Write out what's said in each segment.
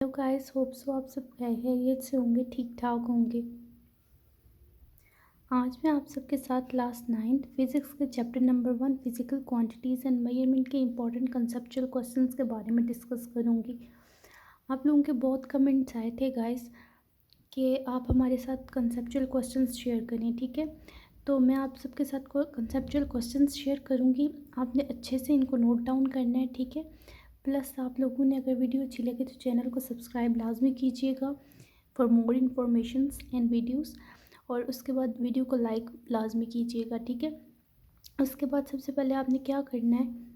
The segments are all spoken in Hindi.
हेलो गाइस, होप सो आप सब खैरियत से होंगे, ठीक ठाक होंगे। आज मैं आप सबके साथ क्लास 9th फिज़िक्स के chapter number 1 physical quantities and measurement के इंपॉर्टेंट कंसेप्चुअल क्वेश्चंस के बारे में डिस्कस करूंगी। आप लोगों के बहुत कमेंट्स आए थे गाइस कि आप हमारे साथ कंसेप्चुअल क्वेश्चंस शेयर करें, ठीक है। तो मैं आप सबके साथ कंसेप्चुअल क्वेश्चंस शेयर करूंगी। आपने अच्छे से इनको नोट डाउन करना है, ठीक है। प्लस आप लोगों ने अगर वीडियो अच्छी लगे तो चैनल को सब्सक्राइब लाजमी कीजिएगा for more informations and videos, और उसके बाद वीडियो को लाइक लाजमी कीजिएगा, ठीक है। उसके बाद सबसे पहले आपने क्या करना है,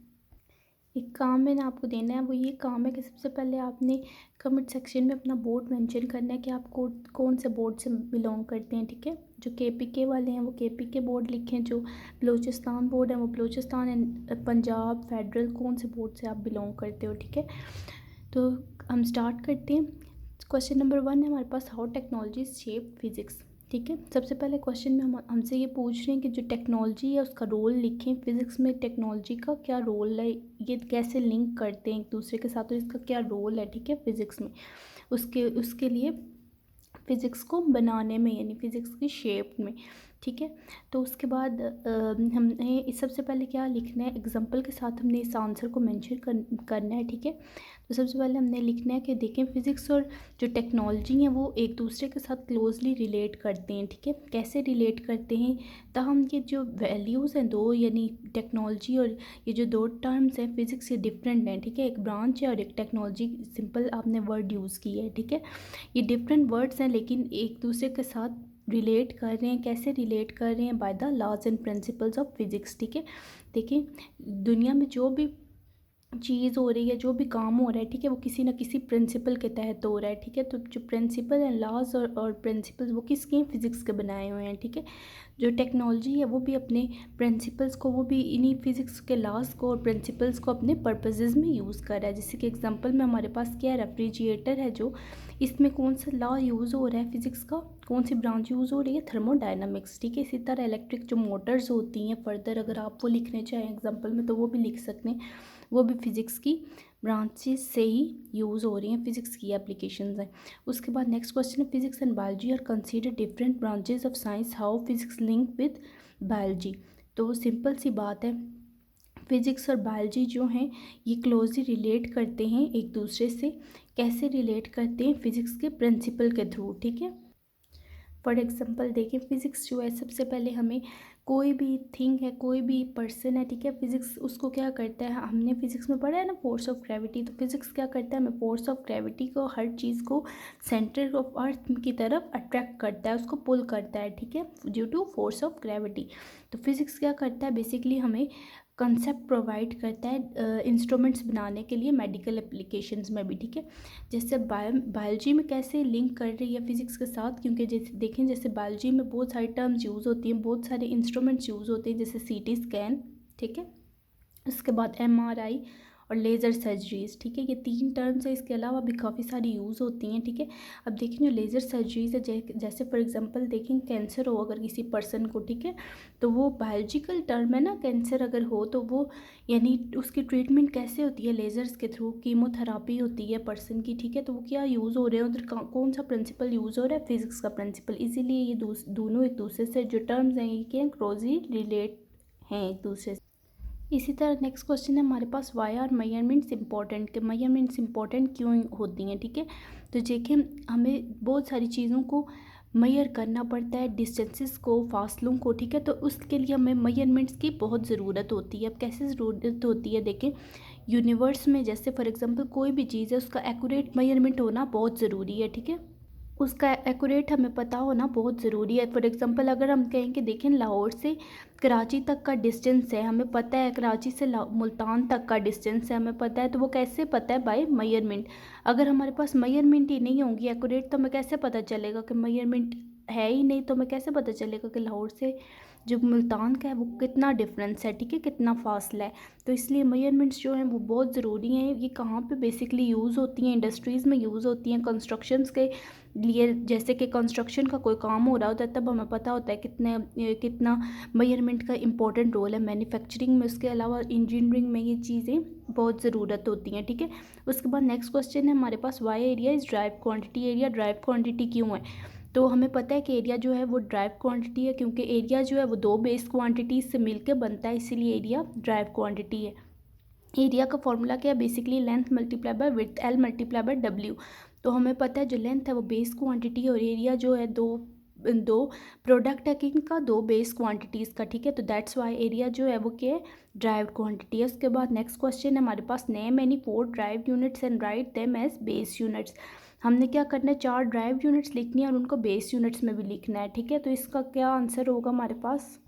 एक काम मैंने आपको देना है। वो ये काम है कि सबसे पहले आपने कमेंट सेक्शन में अपना बोर्ड मेंशन करना है कि आप कौन से बोर्ड से बिलोंग करते हैं, ठीक है। जो KPK वाले हैं वो KPK बोर्ड लिखें, जो बलूचिस्तान बोर्ड है वो बलूचिस्तान, एंड पंजाब फेडरल कौन से बोर्ड से आप बिलोंग करते हो, ठीक है। तो हम स्टार्ट करते हैं। क्वेश्चन नंबर 1 है हमारे पास, हाउ टेक्नोलॉजी शेप फिज़िक्स, ठीक है। सबसे पहले क्वेश्चन में हमसे ये पूछ रहे हैं कि जो टेक्नोलॉजी है उसका रोल लिखें। फिज़िक्स में टेक्नोलॉजी का क्या रोल है, ये कैसे लिंक करते हैं एक दूसरे के साथ, और इसका क्या रोल है, ठीक है, फिज़िक्स में। उसके लिए फ़िज़िक्स को बनाने में, यानी फ़िज़िक्स की शेप में, ठीक है। तो उसके बाद हमने इस सबसे पहले क्या लिखना है, एग्जांपल के साथ हमने इस आंसर को मेंशन करना है, ठीक है। तो सबसे पहले हमने लिखना है कि देखें फ़िज़िक्स और जो टेक्नोलॉजी है वो एक दूसरे के साथ क्लोजली रिलेट करते हैं, ठीक है। कैसे रिलेट करते हैं, ताहम ये जो वैल्यूज़ हैं दो, यानी टेक्नोलॉजी और ये जो दो टर्म्स हैं फ़िज़िक्स से डिफरेंट हैं, ठीक है। एक ब्रांच है और एक टेक्नोलॉजी, सिंपल आपने वर्ड यूज़ किया है, ठीक है। ये डिफरेंट वर्ड्स हैं लेकिन एक दूसरे के साथ रिलेट कर रहे हैं। कैसे रिलेट कर रहे हैं, by the laws and principles of physics, ठीक है। देखिए, दुनिया में जो भी चीज़ हो रही है, जो भी काम हो रहा है, ठीक है, वो किसी ना किसी प्रिंसिपल के तहत हो रहा है, ठीक है। तो जो प्रिंसिपल हैं, लॉज और प्रिंसिपल्स, वो किसके हैं, फिज़िक्स के बनाए हुए हैं, ठीक है। जो टेक्नोलॉजी है वो भी अपने प्रिंसिपल्स को, वो भी इन्हीं फिज़िक्स के लॉज को और प्रिंसिपल्स को अपने पर्पसेस में यूज़ कर रहा है। जैसे कि एग्जांपल में हमारे पास क्या है, रेफ्रिजरेटर है, जो इसमें कौन सा लॉ यूज़ हो रहा है फिज़िक्स का, कौन सी ब्रांच यूज़ हो रही है, थर्मोडायनामिक्स, ठीक है। इसी तरह इलेक्ट्रिक जो मोटर्स होती हैं, फर्दर अगर आप वो लिखने चाहें एग्जांपल में तो वो भी लिख सकते हैं, वो भी फिज़िक्स की ब्रांचेस से ही यूज़ हो रही हैं, फिज़िक्स की एप्लीकेशंस हैं। उसके बाद नेक्स्ट क्वेश्चन है, physics and biology are consider different branches of science, how physics link with biology. तो सिंपल सी बात है, फिज़िक्स और बायोलॉजी जो हैं ये क्लोजली रिलेट करते हैं एक दूसरे से। कैसे रिलेट करते हैं, फिज़िक्स के प्रिंसिपल के थ्रू, ठीक है। फॉर एग्जांपल देखें, फ़िज़िक्स जो है सबसे पहले हमें कोई भी थिंग है, कोई भी पर्सन है, ठीक है, फ़िज़िक्स उसको क्या करता है, हमने फ़िज़िक्स में पढ़ा है ना फोर्स ऑफ ग्रेविटी। तो फिज़िक्स क्या करता है, हमें फोर्स ऑफ ग्रेविटी को, हर चीज़ को सेंटर ऑफ अर्थ की तरफ अट्रैक्ट करता है, उसको पुल करता है, ठीक है, due to force of gravity. तो फिज़िक्स क्या करता है, बेसिकली हमें कंसेप्ट प्रोवाइड करता है इंस्ट्रूमेंट्स बनाने के लिए मेडिकल एप्लीकेशंस में भी, ठीक है। जैसे बायोलॉजी में कैसे लिंक कर रही है फिज़िक्स के साथ, क्योंकि जैसे देखें, जैसे बायोलॉजी में बहुत सारी टर्म्स यूज़ होती हैं, बहुत सारे इंस्ट्रूमेंट्स यूज़ होते हैं, जैसे CT स्कैन, ठीक है। उसके बाद MRI और लेज़र सर्जरीज़, ठीक है। ये 3 टर्म्स है, इसके अलावा भी काफ़ी सारी यूज़ होती हैं, ठीक है। अब देखें, जो लेज़र सर्जरीज़ है, जैसे फॉर एग्जांपल देखें, कैंसर हो अगर किसी पर्सन को, ठीक है, तो वो बायोलॉजिकल टर्म है ना, कैंसर अगर हो तो वो, यानी उसकी ट्रीटमेंट कैसे होती है, लेज़र्स के थ्रू कीमोथेरापी होती है पर्सन की, ठीक है। तो वो क्या यूज़ हो रहे हैं उधर, कौन सा प्रिंसिपल यूज़ हो रहा है, फिज़िक्स का प्रिंसिपल। इसीलिए ये दोनों एक दूसरे से जो टर्म्स हैं ये क्या क्लोजली रिलेट हैं एक दूसरे से। इसी तरह नेक्स्ट क्वेश्चन है हमारे पास, वाई आर मेजरमेंट्स इंपॉर्टेंट, के मेजरमेंट्स इंपॉर्टेंट क्यों होती हैं, ठीक है। तो देखिए, हमें बहुत सारी चीज़ों को मेजर करना पड़ता है, डिस्टेंसेस को, फासलों को, ठीक है। तो उसके लिए हमें मेजरमेंट्स की बहुत ज़रूरत होती है। अब कैसे ज़रूरत होती है, देखें, यूनिवर्स में जैसे फॉर एग्जांपल कोई भी चीज़ है उसका एक्यूरेट मेजरमेंट होना बहुत ज़रूरी है, ठीक है। उसका एक्यूरेट हमें पता होना बहुत ज़रूरी है। फॉर एग्जांपल अगर हम कहें कि देखें, लाहौर से कराची तक का डिस्टेंस है, हमें पता है, कराची से मुल्तान तक का डिस्टेंस है, हमें पता है, तो वो कैसे पता है, बाय मेजरमेंट। अगर हमारे पास मेजरमेंट ही नहीं होंगी एक्यूरेट, तो हमें कैसे पता चलेगा कि मेजरमेंट है ही नहीं, तो हमें कैसे पता चलेगा कि लाहौर से जो मुल्तान का है वो कितना डिफरेंस है, ठीक है, कितना फासला है। तो इसलिए मेजरमेंट्स जो हैं वो बहुत ज़रूरी हैं। ये कहाँ पे बेसिकली यूज़ होती हैं, इंडस्ट्रीज़ में यूज़ होती हैं, कंस्ट्रक्शंस के लिए। जैसे कि कंस्ट्रक्शन का कोई काम हो रहा होता है तब हमें पता होता है कितना मेजरमेंट का इंपॉर्टेंट रोल है मैन्युफैक्चरिंग में। उसके अलावा इंजीनियरिंग में ये चीज़ें बहुत ज़रूरत होती हैं, ठीक है। उसके बाद नेक्स्ट क्वेश्चन है हमारे पास, why area is derived quantity. Area derived quantity क्यों है? तो हमें पता है कि एरिया जो है वो ड्राइव क्वांटिटी है, क्योंकि एरिया जो है वो दो बेस क्वांटिटीज से मिलकर बनता है, इसीलिए एरिया ड्राइव क्वांटिटी है। एरिया का फॉर्मूला क्या है? Basically length multiply by width, L multiply by W. तो हमें पता है जो लेंथ है वो बेस क्वांटिटी है, और एरिया जो है दो दो प्रोडक्ट है किनका, दो बेस क्वांटिटीज़ का, ठीक है। तो दैट्स वाई एरिया जो है वो क्या है? ड्राइव क्वांटिटी है। उसके बाद नेक्स्ट क्वेश्चन है हमारे पास, name any 4 derived units and write them as base units. हमने क्या करना है? 4 ड्राइव यूनिट्स लिखनी है और उनको बेस यूनिट्स में भी लिखना है, ठीक है। तो इसका क्या आंसर होगा हमारे पास?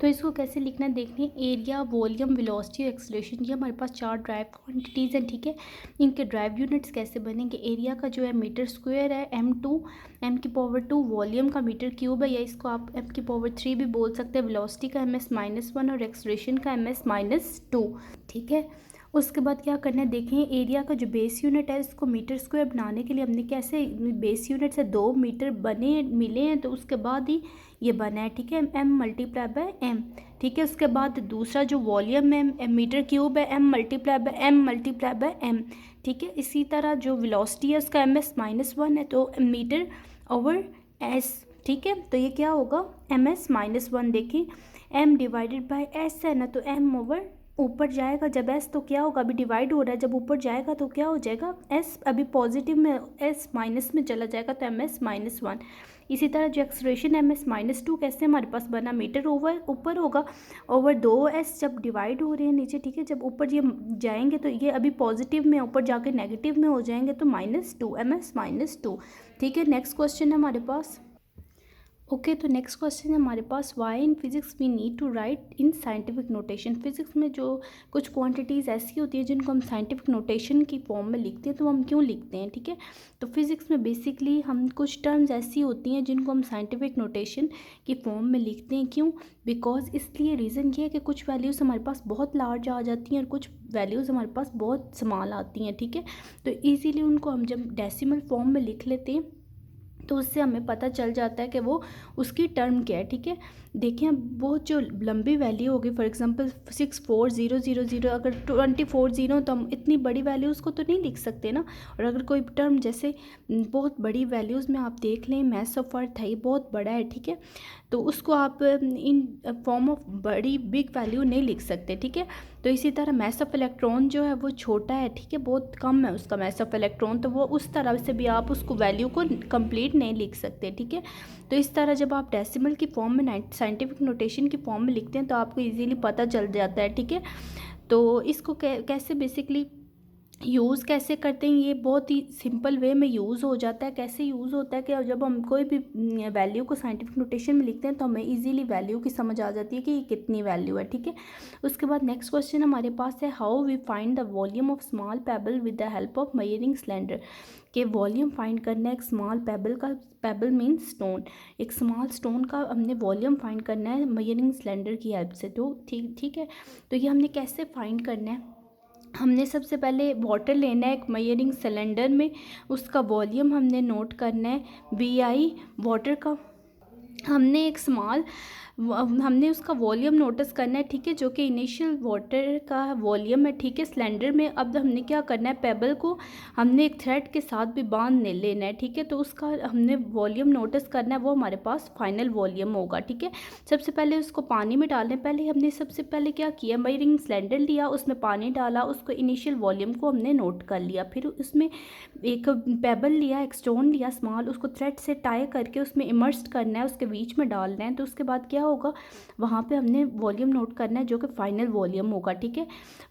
तो इसको कैसे लिखना है देखिए, एरिया, वॉल्यूम, वेलोसिटी और एक्सेलरेशन, ये हमारे पास 4 ड्राइव क्वांटिटीज़ हैं, ठीक है। इनके ड्राइव यूनिट्स कैसे बनेंगे? एरिया का जो है मीटर स्क्वायर है, m2, m⁻², वॉल्यूम का मीटर क्यूब है, या इसको आप m⁻³ भी बोल सकते हैं, वेलोसिटी का ms-1 और एक्सेलरेशन का ms-2, ठीक है। उसके बाद क्या करना है देखें, एरिया का जो बेस यूनिट है इसको मीटर स्क्वायर बनाने के लिए हमने कैसे, बेस यूनिट से 2 मीटर बने मिले हैं तो उसके बाद ही ये बना है, ठीक है, m मल्टीप्लाई बाय m, ठीक है। उसके बाद दूसरा जो वॉल्यूम है मीटर क्यूब है, m मल्टीप्लाई बाय m, ठीक है। इसी तरह जो वेलोसिटी है उसका ms-1 है तो मीटर ओवर s, ठीक है। तो ये क्या होगा? ms-1। देखें m डिवाइडेड बाय s है ना, तो m ओवर ऊपर जाएगा जब s, तो क्या होगा? अभी डिवाइड हो रहा है, जब ऊपर जाएगा तो क्या हो जाएगा? s अभी पॉजिटिव में, s माइनस में चला जाएगा तो ms-1। इसी तरह जो एक्सलेरेशन ms-2 कैसे हमारे पास बना? मीटर ओवर ऊपर होगा ओवर 2s, जब डिवाइड हो रहे हैं नीचे, ठीक है। जब ऊपर ये जाएंगे तो ये अभी पॉजिटिव में, ऊपर जाके नेगेटिव में हो जाएंगे तो -2, ms-2, ठीक है। नेक्स्ट क्वेश्चन है हमारे पास, ओके। तो नेक्स्ट क्वेश्चन है हमारे पास, why in physics we need to write in scientific notation. Physics में जो कुछ क्वांटिटीज़ ऐसी होती है जिनको हम साइंटिफिक नोटेशन की फॉर्म में लिखते हैं, तो हम क्यों लिखते हैं, ठीक है। तो फिजिक्स में बेसिकली हम कुछ टर्म्स ऐसी होती हैं जिनको हम साइंटिफिक नोटेशन की फॉर्म में लिखते हैं, क्यों? बिकॉज इसलिए रीज़न ये है कि कुछ वैल्यूज़ हमारे पास बहुत लार्ज आ जाती हैं और कुछ वैल्यूज़ हमारे पास बहुत स्मॉल आती हैं, ठीक है। तो ईजीली उनको हम जब डेसिमल फॉर्म में लिख लेते हैं तो उससे हमें पता चल जाता है कि वो उसकी टर्म क्या है, ठीक है। देखिए बहुत जो लंबी वैल्यू होगी, फॉर एग्जांपल 64000, अगर 24 तो हम इतनी बड़ी वैल्यूज़ को तो नहीं लिख सकते ना। और अगर कोई टर्म जैसे बहुत बड़ी वैल्यूज़ में आप देख लें, मैथ्स ऑफ अर्थ है, ये बहुत बड़ा है, ठीक है। तो उसको आप इन फॉर्म ऑफ बड़ी बिग वैल्यू नहीं लिख सकते, ठीक है। तो इसी तरह मैस ऑफ इलेक्ट्रॉन जो है वो छोटा है, ठीक है, बहुत कम है उसका मैस ऑफ इलेक्ट्रॉन, तो वो उस तरह से भी आप उसको वैल्यू को कंप्लीट नहीं लिख सकते, ठीक है। तो इस तरह जब आप डेसिमल की फॉर्म में, साइंटिफिक नोटेशन की फॉर्म में लिखते हैं तो आपको इजीली पता चल जाता है, ठीक है। तो इसको कैसे बेसिकली यूज़ कैसे करते हैं, ये बहुत ही सिंपल वे में यूज़ हो जाता है। कैसे यूज़ होता है कि जब हम कोई भी वैल्यू को साइंटिफिक नोटेशन में लिखते हैं तो हमें इजीली वैल्यू की समझ आ जाती है कि ये कितनी वैल्यू है, ठीक है। उसके बाद नेक्स्ट क्वेश्चन हमारे पास है, how we find the volume of small pebble with the help of measuring cylinder. के वॉल्यूम फाइंड करना है एक स्मॉल पेबल का, पेबल मीन्स स्टोन, एक स्मॉल स्टोन का हमने वॉल्यूम फाइंड करना है मेजरिंग सिलेंडर की हेल्प से। तो ठीक है। तो ये हमने कैसे फाइंड करना है? हमने सबसे पहले वाटर लेना है एक मेजरिंग सिलेंडर में, उसका वॉल्यूम हमने नोट करना है VI वाटर का। हमने एक हमने उसका वॉल्यूम नोटिस करना है, ठीक है, जो कि इनिशियल वाटर का वॉल्यूम है, ठीक है, सिलेंडर में। अब हमने क्या करना है, पेबल को हमने एक थ्रेड के साथ भी बांध लेना है, ठीक है। तो उसका हमने वॉल्यूम नोटिस करना है, वो हमारे पास फाइनल वॉल्यूम होगा, ठीक है। सबसे पहले उसको पानी में डालने, पहले हमने सबसे पहले क्या किया, मेजरिंग सिलेंडर लिया, उसमें पानी डाला, उसको इनिशियल वॉल्यूम को हमने नोट कर लिया। फिर उसमें एक पेबल लिया, एक स्टोन लिया स्मॉल, उसको थ्रेड से टाई करके उसमें इमर्स्ड करना है, उसके बीच में डालना है। तो उसके बाद क्या होगा, वहाँ पे हमने वॉल्यूम नोट करना है जो कि फाइनल वॉल्यूम होगा, ठीक है।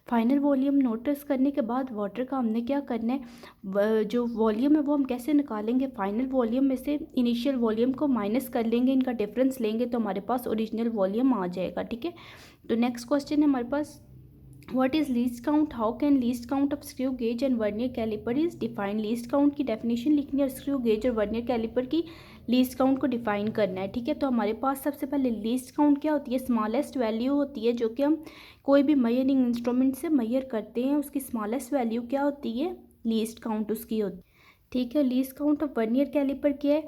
फाइनल वॉल्यूम नोटिस करने के बाद वाटर का हमने क्या करना है, जो वॉल्यूम है वो हम कैसे निकालेंगे, फाइनल वॉल्यूम में से इनिशियल वॉल्यूम को माइनस कर लेंगे, इनका डिफरेंस लेंगे तो हमारे पास ओरिजिनल वॉल्यूम आ जाएगा, ठीक है। तो नेक्स्ट क्वेश्चन है हमारे पास, what is least count, how can least count of screw gauge and vernier caliper is define. Least count की डेफिनेशन लिखनी है और स्क्रू गेज और वर्नियर कैलिपर की लीस्ट काउंट को डिफाइन करना है। ठीक है, तो हमारे पास सबसे पहले लीस्ट काउंट क्या होती है, स्मॉलेस्ट वैल्यू होती है जो कि हम कोई भी मेजरिंग इंस्ट्रूमेंट से मेजर करते हैं, उसकी स्मॉलेस्ट वैल्यू क्या होती है, लीस्ट काउंट उसकी होती है। ठीक है, least count of vernier calliper क्या है,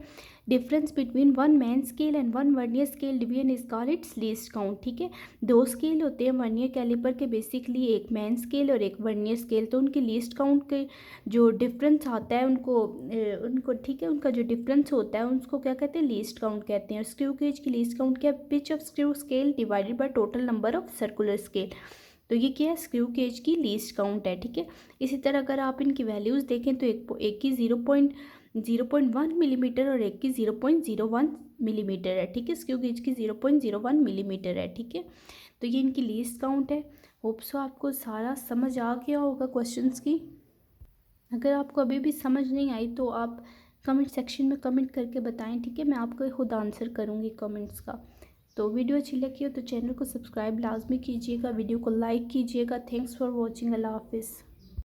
difference between one main scale and one vernier scale division is called its least count. ठीक है, दो स्केल होते हैं वर्नियर कैलिपर के बेसिकली, एक मैन स्केल और एक वर्नियर स्केल, तो उनकी लीस्ट काउंट के जो डिफरेंस आता है उनको ठीक है, उनका जो डिफरेंस होता है उसको क्या कहते हैं, लीस्ट काउंट कहते हैं। और स्क्रू गेज की लीस्ट काउंट क्या है, pitch of screw scale divided by total number of circular scale, तो ये क्या है, स्क्रू गेज की लीस्ट काउंट है। ठीक है, इसी तरह अगर आप इनकी वैल्यूज़ देखें तो एक की 0.1 मिलीमीटर और एक की 0.01 मिलीमीटर है। ठीक है, स्क्रू गेज की 0.01 मिलीमीटर है। ठीक है, तो ये इनकी लीस्ट काउंट है। होप सो आपको सारा समझ आ गया होगा क्वेश्चंस की। अगर आपको अभी भी समझ नहीं आई तो आप कमेंट सेक्शन में कमेंट करके बताएं। ठीक है, मैं आपको खुद आंसर करूँगी कमेंट्स का। तो वीडियो अच्छी लगी हो तो चैनल को सब्सक्राइब लाजमी कीजिएगा, वीडियो को लाइक कीजिएगा। थैंक्स फॉर वॉचिंग, अल्लाह हाफिज़।